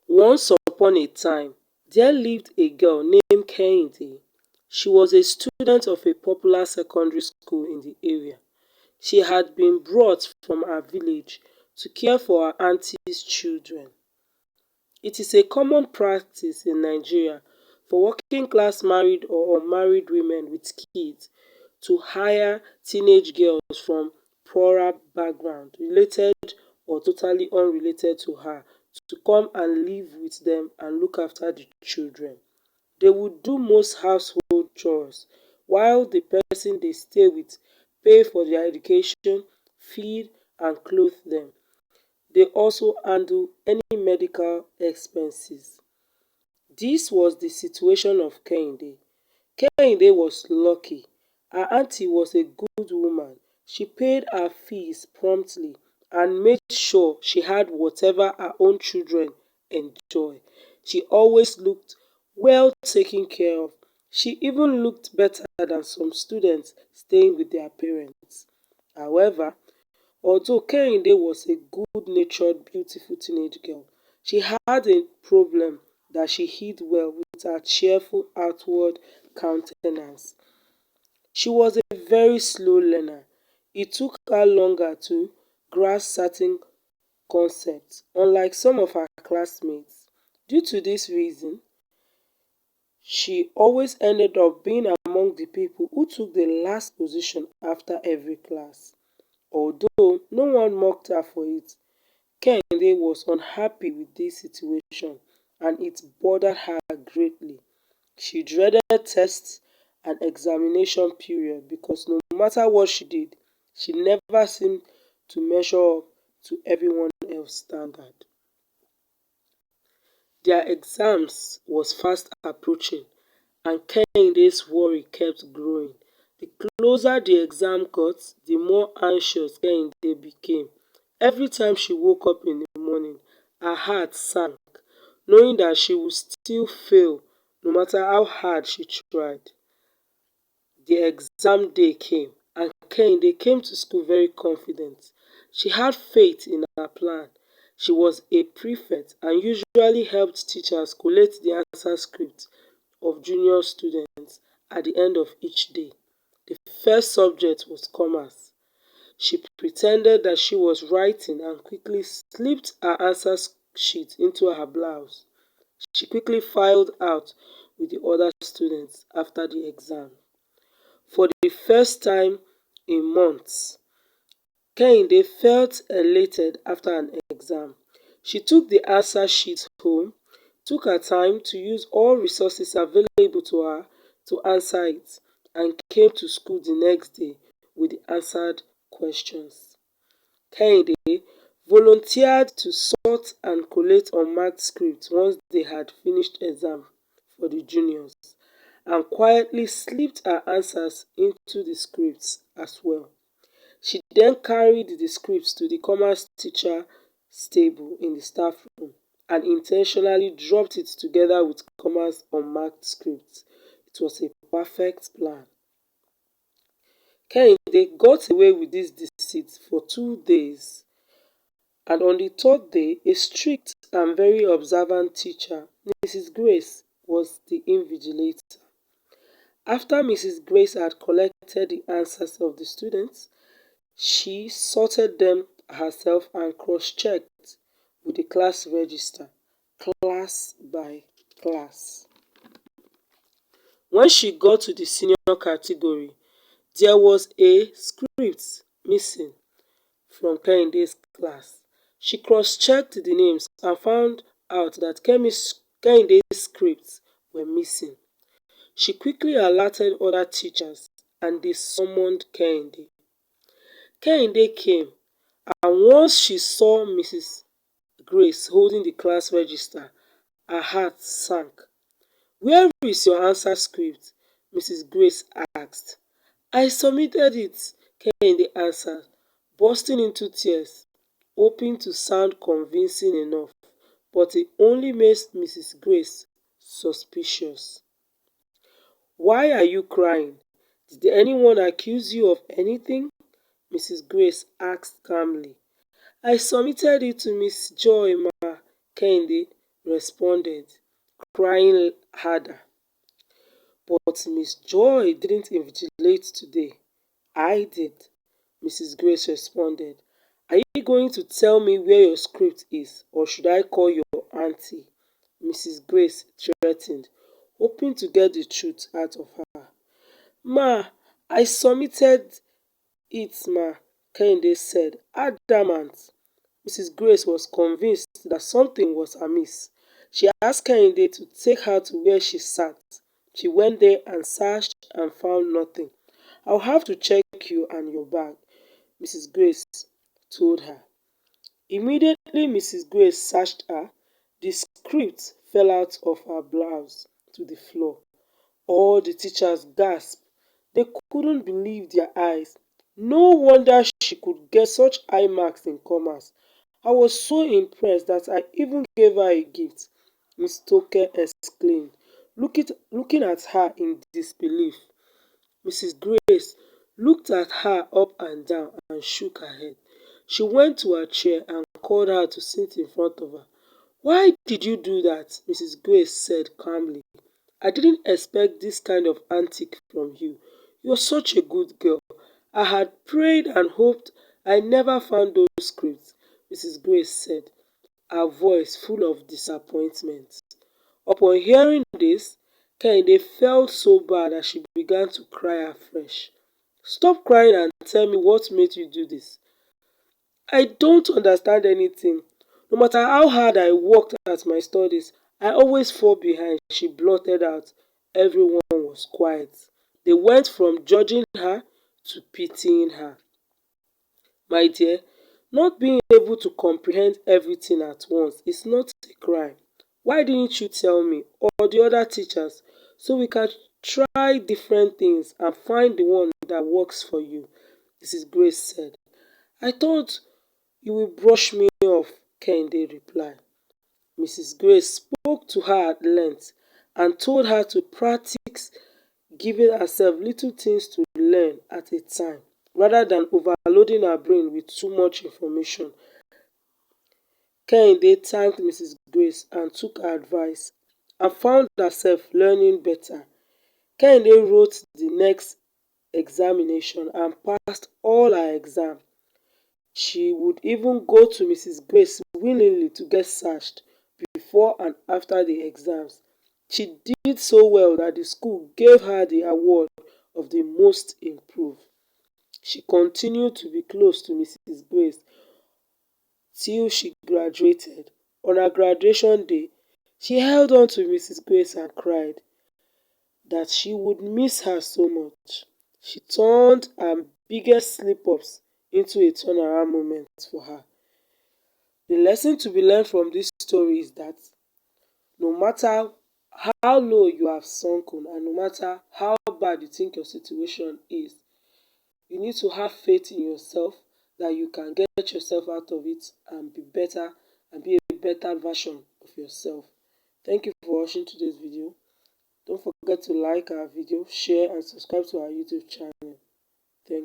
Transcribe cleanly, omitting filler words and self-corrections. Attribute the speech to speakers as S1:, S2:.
S1: Once upon a time, there lived a girl named Kehinde. She was a student of a popular secondary school in the area. She had been brought from her village to care for her auntie's children. It is a common practice in Nigeria for working class married or unmarried women with kids to hire teenage girls from poorer background, related or totally unrelated to her, to come and live with them and look after the children. They would do most household chores while the person they stay with pay for their education, feed and clothe them. They also handle any medical expenses. This was the situation of Kehinde. Kehinde was lucky. Her auntie was a good woman. She paid her fees promptly and made sure she had whatever her own children enjoy. She always looked well taken care of. She even looked better than some students staying with their parents. However, although Kehinde was a good-natured, beautiful teenage girl, she had a problem that she hid well with her cheerful outward countenance. She was a very slow learner. It took her longer to grasp certain concepts, unlike some of her classmates. Due to this reason, she always ended up being among the people who took the last position after every class. Although no one mocked her for it, Kehinde was unhappy with this situation and it bothered her greatly. She dreaded tests and examination period because no matter what she did, she never seemed to measure up to everyone else's standard. Their exams was fast approaching and Kehinde's worry kept growing. The closer the exam got, the more anxious Kehinde became. Every time she woke up in the morning, her heart sank, knowing that she would still fail no matter how hard she tried. The exam day came, and Kehinde came to school very confident. She had faith in her plan. She was a prefect and usually helped teachers collate the answer scripts of junior students at the end of each day. The first subject was commerce. She pretended that she was writing and quickly slipped her answer sheet into her blouse. She quickly filed out with the other students after the exam. For the first time in months, Kehinde felt elated after an exam. She took the answer sheet home, took her time to use all resources available to her to answer it, and came to school the next day with the answered questions. Kehinde volunteered to sort and collate unmarked scripts once they had finished exam for the juniors, and quietly slipped her answers into the scripts as well. She then carried the scripts to the commerce teacher's table in the staff room and intentionally dropped it together with commerce unmarked scripts. It was a perfect plan. Kehinde got away with this deceit for 2 days, and on the third day, a strict and very observant teacher, Mrs. Grace, was the invigilator. After Mrs. Grace had collected the answers of the students, she sorted them herself and cross-checked with the class register, class by class. When she got to the senior category, there was a script missing from Kehinde's class. She cross-checked the names and found out that Kehinde's scripts were missing. She quickly alerted other teachers and they summoned Kehinde. Kehinde came, and once she saw Mrs. Grace holding the class register, her heart sank. "Where is your answer script?" Mrs. Grace asked. "I submitted it," Kehinde answered, bursting into tears, hoping to sound convincing enough, but it only made Mrs. Grace suspicious. "Why are you crying? Did anyone accuse you of anything?" Mrs. Grace asked calmly. "I submitted it to Miss Joy, ma," Kehinde responded, crying harder. But Miss Joy didn't invigilate today. I did, Mrs. Grace responded. Are you going to tell me where your script is, or should I call your auntie? Mrs. Grace threatened, hoping to get the truth out of her. Ma, I submitted it, ma, Kehinde said, adamant. Mrs. Grace was convinced that something was amiss. She asked Kehinde to take her to where she sat. She went there and searched and found nothing. I'll have to check you and your bag, Mrs. Grace told her. Immediately Mrs. Grace searched her, the script fell out of her blouse to the floor. All the teachers gasped. They couldn't believe their eyes. No wonder she could get such high marks in commerce. I was so impressed that I even gave her a gift, Miss Stoker exclaimed, looking at her in disbelief. Mrs. Grace looked at her up and down and shook her head. She went to her chair and called her to sit in front of her. Why did you do that? Mrs. Grace said calmly. I didn't expect this kind of antic from you. You're such a good girl. I had prayed and hoped I never found those scripts, Mrs. Grace said, her voice full of disappointment. Upon hearing this, Kehinde felt so bad that she began to cry afresh. Stop crying and tell me what made you do this. I don't understand anything. No matter how hard I worked at my studies, I always fall behind, she blurted out. Everyone was quiet. They went from judging her to pitying her. My dear, not being able to comprehend everything at once is not a crime. Why didn't you tell me or the other teachers so we can try different things and find the one that works for you? Mrs. Grace said. I thought you will brush me off, Kehinde replied. Mrs. Grace spoke to her at length and told her to practice giving herself little things to learn at a time, rather than overloading her brain with too much information. Kehinde thanked Mrs. Grace and took her advice and found herself learning better. Kehinde wrote the next examination and passed all her exams. She would even go to Mrs. Grace willingly to get searched before and after the exams. She did so well that the school gave her the award of the most improved. She continued to be close to Mrs. Grace till she graduated. On her graduation day, she held on to Mrs. Grace and cried that she would miss her so much. She turned her biggest slip-ups into a turnaround moment for her. The lesson to be learned from this story is that no matter how low you have sunken and no matter how bad you think your situation is, you need to have faith in yourself that you can get yourself out of it and be better and be a better version of yourself. Thank you for watching today's video. Don't forget to like our video, share and subscribe to our YouTube channel.